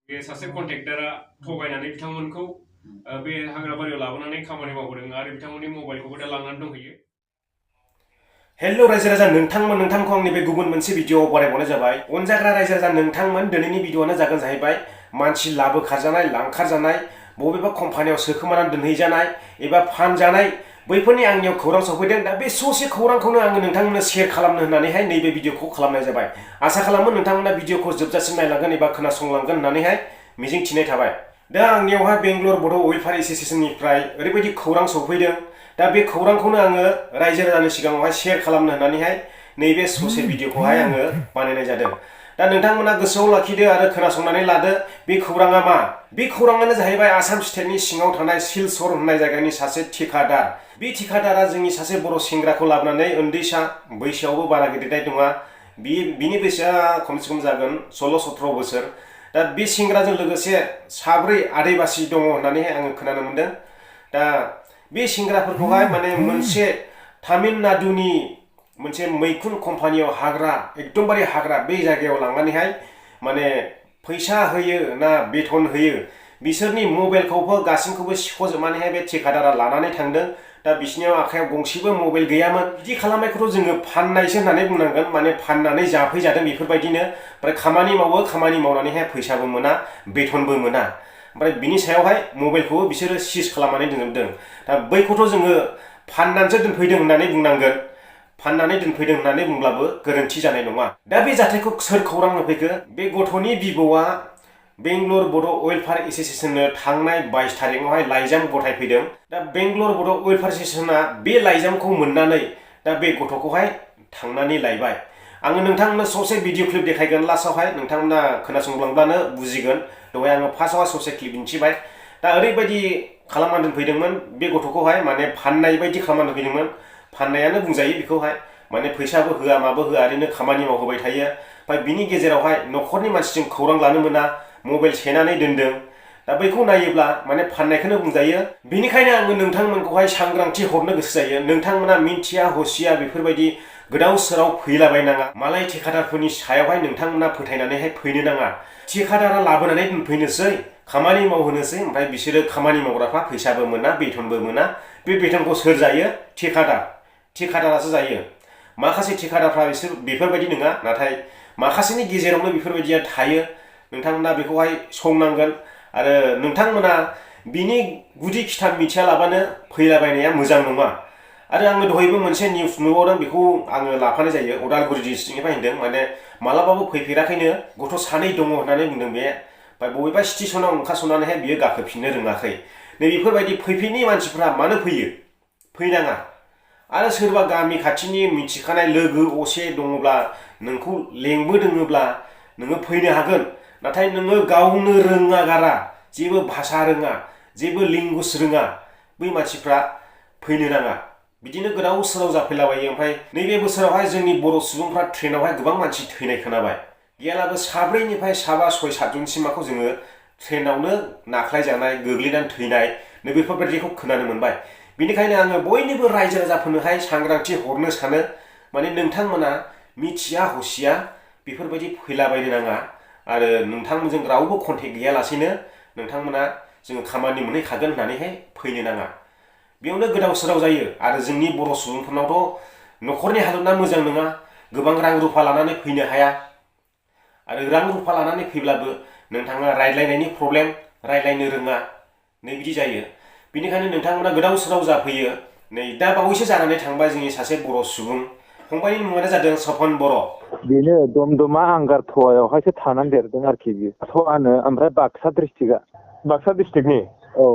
बे सासे कन्ट्रेक्टरा थगायनानै बिथांमोनखौ बे हाग्राबारियाव लाबोनानै खामानि मावहोदों आरो बिथांमोननि मबाइलखौबो दा लांनानै दंहैयो। हेल' रायजो राजा नोंथांखौ आंनि बे गुबुन मोनसे भिडिअ'आव बरायबावनाय जाबाय। अनजाग्रा रायजो राजा नोंथांमोन, दिनैनि भिडिअ'आनो जागोन जाहैबाय मानसि लाबोखारजानाय, लांखारजानाय, बबेबा कम्पानियाव सोखोमानानै दोनहैजानाय एबा फानजानाय, बैफोरनि आंनियाव खौरां सफैदों। दा बे ससे खौरांखौनो आङो नोंथांमोननो शेयार खालामनो होननानैहाय नैबे भिडिअ'खौ खालामनाय जाबाय। आसा खालामो नोंथांमोना भिडिअ'खौ जोबजासिम नायलांगोन एबा खोनासंलांगोन होननानैहाय मिजिंथिनाय थाबाय। दा आंनियावहाय बेंगलर बड' वेलफेयार एस'सिएशननिफ्राय ओरैबायदि खौरां सफैदों। दा बे खौरांखौनो आङो रायजो राजानि सिगाङावहाय शेयार खालामनो होननानैहाय नैबे ससे भिडिअ'खौहाय आङो बानायनाय जादों। दा नोंथांमोना गोसोआव लाखिदो आरो खोनासंनानै लादो बे खौराङा मा। बे खौराङानो जाहैबाय आसाम स्टेटनि सिङाव थानाय सिलचर होननाय जायगानि सासे ठिकादार। बे ठिकादारा जोंनि सासे बर' सेंग्राखौ लाबोनानै, उन्दैसा, बैसोआवबो बारा गेदेरनाय नङा, बिनि बैसोआ खमसे खम जागोन 16-17 बोसोर। दा बे सेंग्राजों लोगोसे साब्रै आदैबासि दङ होननानैहाय आङो खोनानो मोनदों। दा बे सेंग्राफोरखौहाय माने मोनसे तामिलनाडुनि मोनसे मैखुन कम्पानियाव एकदमबारे हाग्रा बे जायगायाव लांनानैहाय माने फैसा होयो ना बेथन होयो, बिसोरनि मबाइलखौबो गासिखौबो सिख'जोबनानैहाय बे ठेकादारा लानानै थांदों। दा बिसोरनियाव आखायाव गंसेबो मबाइल गैयामोन। बिदि खालामनायखौथ' जोङो फाननायसो होननानै बुंनांगोन, माने फाननानै जाफैजादों बेफोरबायदिनो। ओमफ्राय खामानि मावो, खामानि मावनानैहाय फैसाबो मोना, बेथनबो मोना। ओमफ्राय बिनि सायावहाय मबाइलखौबो बिसोरो सिज खालामनानै दोनजोबदों। दा बैखौथ' जोङो फाननानैसो दोनफैदों होननानै बुंनांगोन। फाननानै दोनफैदों होननानै बुंब्लाबो गोरोन्थि जानाय नङा। दा बे जाथायखौ सोर खौरां होफैखो? बे गथ'नि बिबौआ बेंगलर बड' वेलफेयार एस'सिएशननो थांनाय 22 थारिखआवहाय लाइजाम गथायफैदों। दा बेंगलर बड' वेलफेयार एस'सिएशना बे लाइजामखौ मोननानै दा बे गथ'खौहाय थांनानै लायबाय। आङो नोंथांमोननो ससे भिडिअ क्लिप देखायगोन लास्टआवहाय, नोंथांमोना खोनासंलांब्लानो बुजिगोन। दहाय आङो फार्स्टआवहाय ससे क्लिप दिन्थिबाय। दा ओरैबायदि खालामना दोनफैदोंमोन बे गथ'खौहाय, माने फाननाय बायदि खालामना दोनफैदोंमोन। फाननायानो बुंजायो बेखौहाय, माने फैसाबो होआ माबो होआ, ओरैनो खामानि मावहोबाय थायो। ओमफ्राय बिनि गेजेरावहाय न'खरनि मानसिजों खौरां लानो मोना, मबाइल सेनानै दोनदों। दा बैखौ नायोब्ला माने फाननायखौनो बुंजायो। बेनिखायनो आङो नोंथांमोनखौहाय सांग्रांथि हरनो गोसो जायो। नोंथांमोना मिन्थिया हसिया बेफोरबायदि गोदाव सोराव फैलाबायनाङा। मालाय ठेकादारफोरनि सायावहाय नोंथांमोना फोथायनानैहाय फैनो नाङा। ठेकादारा लाबोनानै दोनफैनोसै, खामानि मावहोनोसै, ओमफ्राय बिसोरो खामानि मावग्राफ्रा फैसाबो मोना, बेथनबो मोना। बे बेथनखौ सोर जायो? ठेकादारासो जायो। माखासे ठेकादारफ्रा बेफोरबायदि नङा, नाथाय माखासेनि गेजेरावनो बेफोरबायदिया थायो। नोंथांमोना बेखौहाय संनांगोन आरो नोंथांमोना बिनि गुदि खिथाब मिथियालाबानो फैलाबायनाया मोजां नङा। आरो आङो दहायबो मोनसे निउस नुबावदों, बेखौ आङो लाफानाय जायो। उदालगुरि डिस्ट्रिक्टनिफ्राय होनदों, माने मालाबाबो फैफेराखैनो, गथ' सानै दङ होननानै बुंदों बे। ओमफ्राय बबेबा स्टेसनाव ओंखारस'नानैहाय बियो गाखोफिननो रोङाखै। नैबेफोरबायदि फैफेरनि मानसिफ्रा मानो फैयो? फैनाङा। आरो सोरबा गामि खाथिनि मिथिखानाय लोगो असे दङब्ला, नोंखौ लेंबोदोङोब्ला नोङो फैनो हागोन। नाथाय नोङो गावनो रोङा गारा, जेबो भाषा रोङा, जेबो लेंगुवेज रोङा, बै मानसिफ्रा फैनो नाङा। बिदिनो गोदाव सोराव जाफैलाबायो। ओमफ्राय नैबे बोसोरावहाय जोंनि बर' सुबुंफ्रा ट्रेनावहाय गोबां मानसि थैनाय खोनाबाय। गैयालाबो 4निफ्राय 7-6-7 जनसिमाखौ जोङो ट्रेनावनो नाख्लायजानाय, गोग्लैनानै थैनाय नैबेफोरबायदिखौ खोनानो मोनबाय। बेनिखायनो आङो बयनिबो रायजो राजाफोरनोहाय सांग्रांथि हरनो सानो, माने नोंथांमोना मिथिया हसिया बेफोरबायदि फैलाबायनो नाङा। आरो नोंथांमोनजों रावबो कन्टेक्ट गैयालासेनो नोंथांमोना जोङो खामानि मोनहैखागोन होननानैहाय फैनो नाङा। बेयावनो गोदाव सोराव जायो। आरो जोंनि बर' सुबुंफोरनावथ' न'खरनि हालोदा मोजां नङा, गोबां रां रुफा लानानै फैनो हाया। आरो रां रुफा लानानै फैब्लाबो नोंथाङा रायज्लायनायनि प्रब्लेम, रायज्लायनो रोङा, नै बिदि जायो। बेनिखायनो नोंथांमोना गोदाव सोराव जाफैयो। नै दा बावैसो जानानै थांबाय जोंनि सासे बर' सुबुं, फंबायनि मुङानो जादों सपन बर'। बेनो दमदमा आंगारथ'आयावहायसो थानानै देरदों आरोखि बियो। थ'आनो ओमफ्राय बाक्सा डिस्ट्रिक्टआ। बाक्सा डिस्ट्रिक्टनि? औ।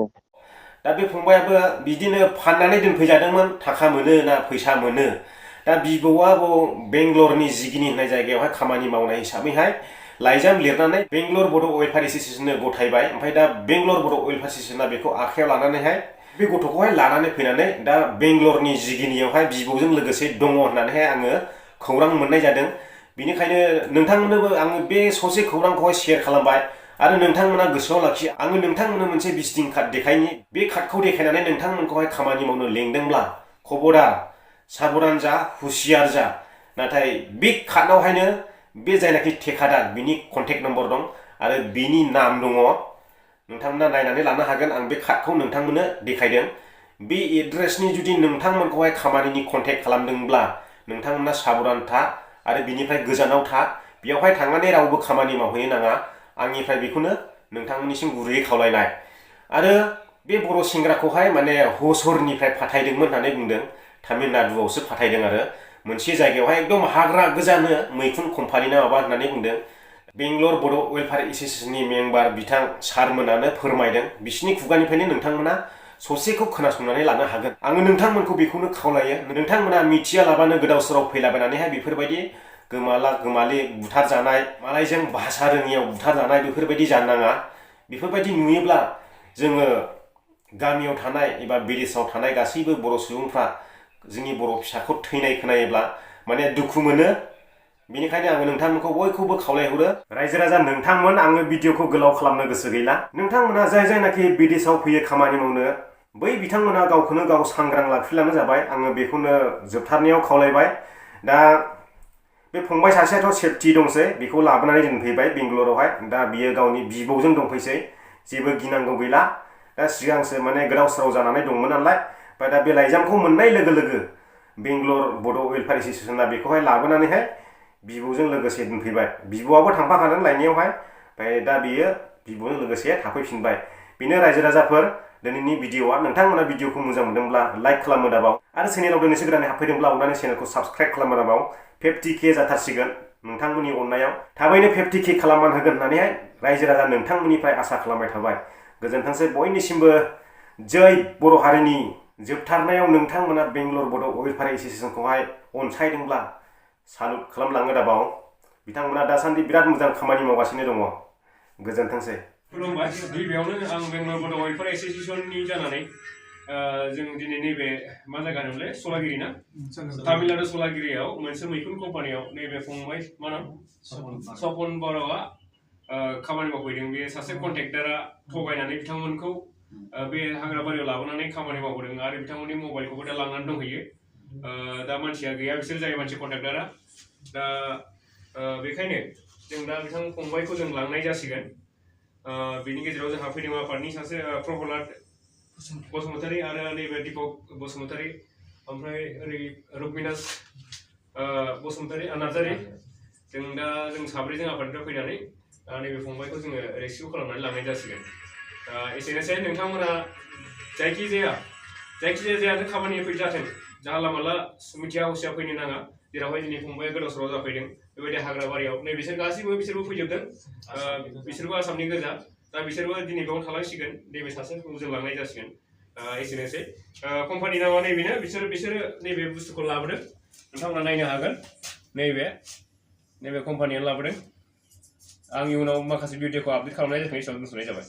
दा बे फंबायाबो बिदिनो फाननानै दोनफैजादोंमोन, थाखा मोनो ना फैसा मोनो। दा बिबौआ बेंगलरनि जिगिनि होननाय जायगायावहाय खामानि मावनाय हिसाबैहाय लाइजाम लिरनानै बेंगलर बड' वेलफेयार एस'सिएशननो गथायबाय। ओमफ्राय दा बेंगलर बड' वेलफेयार एस'सिएशना बेखौ आखायाव लानानैहाय बे गथ'खौहाय लानानै फैनानै दा बेंगलरनि जिगिनियावहाय बिबौजों लोगोसे दङ होननानैहाय आङो खौरां मोननाय जादों। बेनिखायनो नोंथांमोननोबो आङो बे ससे खौरांखौहाय शेयार खालामबाय। आरो नोंथांमोना गोसोआव लाखि, आङो नोंथांमोननो मोनसे भिजिटिं कार्ड देखायनि। बे कार्डखौ देखायनानै नोंथांमोनखौहाय खामानि मावनो लेंदोंब्ला खबरदार, साबधान जा, हुसियार जा। नाथाय बे कार्डआवहायनो बे जायनाखि ठेकादार बिनि कन्टेक्ट नम्बर दं आरो बिनि नाम दङ नोंथांमोना नायनानै लानो हागोन आं बे कार्डखौ नोंथांमोननो देखायदों बे एड्रेसनि जुदि नोंथांमोनखौहाय खामानिनि कन्टेक्ट खालामदोंब्ला नोंथांमोना साबधान था आरो बिनिफ्राय गोजानाव था बेयावहाय थांनानै रावबो खामानि मावहैनो नाङा आंनिफ्राय बेखौनो नोंथांमोननिसिम गुरैयै खावलायनाय आरो बे बर' सेंग्राखौहाय माने हसरनिफ्राय फाथायदोंमोन होननानै बुंदों तामिलनाडुआवसो फाथायदों आरो मोनसे जायगायावहाय एकदम हाग्रा गोजानो मैखुन कम्पानिना माबा होननानै बुंदों बेंगलर बर' वेलफेयार एस'सिएशननि मेम्बार बिथां सारमोनानो फोरमायदों बिसिनि खुगानिफ्रायनो नोंथांमोना ससेखौ खोनासंनानै लानो हागोन आङो नोंथांमोनखौ बेखौनो खावलायो नोंथांमोना मिथियालाबानो गोदाव सोराव फैलाबायनानैहाय बेफोरबायदि गोमाला गोमालि बुथारजानाय मालायजों भाषा रोङियाव बुथारजानाय बेफोरबायदि जानो नाङा बेफोरबायदि नुयोब्ला जोङो गामियाव थानाय एबा विलेजाव थानाय गासैबो बर' सुबुंफ्रा जोंनि बर' फिसाखौ थैनाय खोनायोब्ला माने दुखु मोनो बेनिखायनो आङो नोंथांमोनखौ बयखौबो खावलायहरो रायजो राजा नोंथांमोन आङो भिडिअखौ गोलाव खालामनो गोसो गैला नोंथांमोना जायनाखि विदेशाव फैयो खामानि मावनो बै बिथांमोना गावखौनो गाव सांग्रां लाखिलांनो जाबाय आङो बेखौनो जोबथारनायाव खावलायबाय दा बे फंबाय सासेयाथ' सेफटि दंसै बेखौ लाबोनानै दोनफैबाय बेंगलरावहाय दा बियो गावनि बिबौजों दंफैसै जेबो गिनांगौ गैला दा सिगांसो माने गोदाव सोराव जानानै दंमोन नालाय ओमफ्राय दा बे लाइजामखौ मोननाय लोगो लोगो बेंगलर बर' वेलफेयार एस'सिएशना बेखौहाय लाबोनानैहाय बिबौजों लोगोसे दोनफैबाय बिबौआबो थांफाखादों लायनायावहाय ओमफ्राय दा बियो बिबौजों लोगोसे थाफैफिनबाय बेनो रायजो राजाफोर दिनैनि भिडिअआ नोंथांमोना भिडिअखौ मोजां मोनदोंब्ला लाइक खालामनो दाबाव आरो चेनेलाव दिनैसो गोदानै हाबफैदोंब्ला अननानै चेनेलखौ साबस्क्राइब खालामनो दाबाव 50K जाथारसिगोन नोंथांमोननि अननायाव थाबैनो 50K खालामनानै होगोन होननानैहाय रायजो राजा नोंथांमोननिफ्राय आसा खालामबाय थाबाय गोजोनथोंसै बयनिसिमबो जै बर' हारिनि जोबथारनायाव नोंथांमोना बेंगलर बर' वेलफेयार एस'सिएशनखौहाय अनसायदोंब्ला सालुट खालामलाङो दाबाव बिथांमोना दासान्दि बिराद मोजां खामानि मावगासिनो दङ गोजोनथोंसै खुलुमबाय गिबियावनो आं बेंगलर बर' वेलफेयार एस'सिएशननि जानानै जों दिनै नैबे मा जायगा होनोमोनलाय सलागिरि ना तामिलनाडु सलागिरियाव मोनसे मैखुन कम्पानियाव नैबे फंबाय मा नाम सपन बर'आ खामानि मावफैदों बे सासे कन्ट्रेक्टरा थगायनानै बिथांमोनखौ बे हाग्राबारियाव लाबोनानै खामानि मावहोदों आरो बिथांमोननि मबाइलखौबो दा लांनानै दंहैयो दा मानसिया गैया बिसोर जाय मानसि कन्ट्रेक्टरा दा बेखायनो जों दा बिथां फंबायखौ जों लांनाय जासिगोन बिनि गेजेराव जोंहा फैदों आफादनि सासे प्रहलाद बसुमतारी आरो नैबे दीपक बसुमतारी ओमफ्राय ओरै रुक्मिनास बसुमतारी नार्जारी जों साब्रैजों आफादनिफ्राय फैनानै नैबे फंबायखौ जोङो रेस्किउ खालामनानै लांनाय जासिगोन एसेनोसै नोंथांमोना जायखिजाया जायानो खामानि फैजाथों जानला मानला मिथिया हसिया फैनो नाङा जेरावहाय दिनै फंबाया गोदाव सोराव जाफैदों बेबायदि हाग्राबारियाव नै बिसोरबो फैजोबदों बिसोरबो आसामनि गोजा दा बिसोरबो दिनै बेयावनो थालांसिगोन नैबे सासेखौ जों लांनाय जासिगोन एसेनोसै कम्पानि नामा नैबेनो बिसोरो नैबे बुस्थुखौ लाबोदों नोंथांमोना नायनो हागोन नैबे कम्पानियानो लाबोदों आं इयुनाव माखासे भिडिअखौ आपडेट खालामनाय जाथों हिसाबै दोनथ'नाय जाबाय